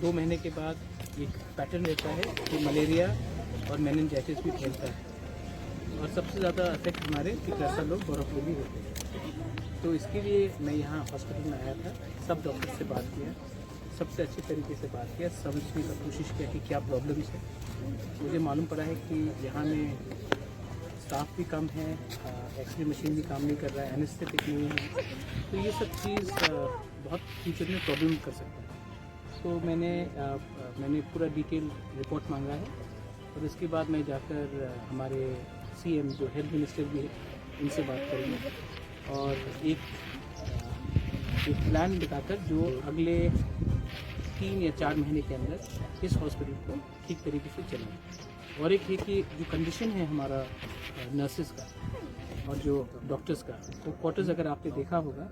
2 महीने के बाद एक पैटर्न रहता है कि मलेरिया और मेनिनजाइटिस भी फैलता है और सबसे ज़्यादा अफेक्ट हमारे चिकित्सा लोग बर्फ में भी होते हैं। तो इसके लिए मैं यहाँ हॉस्पिटल में आया था, सब डॉक्टर से बात किया, सबसे अच्छे तरीके से बात किया, समझने की कोशिश किया कि क्या प्रॉब्लम्स है। मुझे मालूम पड़ा है कि यहाँ में स्टाफ भी कम है, एक्सरे मशीन भी काम नहीं कर रहा है, एनेस्थेटिक नहीं है, तो ये सब चीज़ बहुत फ्यूचर में प्रॉब्लम कर सकता है। तो मैंने पूरा डिटेल रिपोर्ट मांगा है और उसके बाद मैं जाकर हमारे सीएम जो हेल्थ मिनिस्टर भी है उनसे बात करेंगे और एक प्लान बताकर जो अगले 3 या 4 महीने के अंदर इस हॉस्पिटल को ठीक तरीके से चलाएं। और एक है कि जो कंडीशन है हमारा नर्सेस का और जो डॉक्टर्स का, वो क्वार्टर्स अगर आपने देखा होगा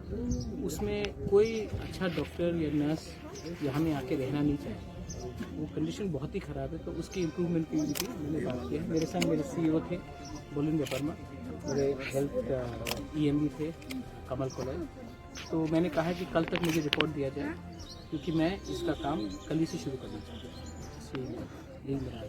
उसमें कोई अच्छा डॉक्टर या नर्स यहाँ में आके रहना नहीं चाहिए, वो कंडीशन बहुत ही ख़राब है। तो उसकी इम्प्रूवमेंट के लिए भी मैंने बात किया है। मेरे संग मेरे CEO थे बोलिंद्र वर्मा, मेरे हेल्थ EMD थे कमल कोलर। तो मैंने कहा कि कल तक मुझे रिपोर्ट दिया जाए क्योंकि मैं इसका काम कल ही से शुरू करना चाहता हूँ। यही मेरा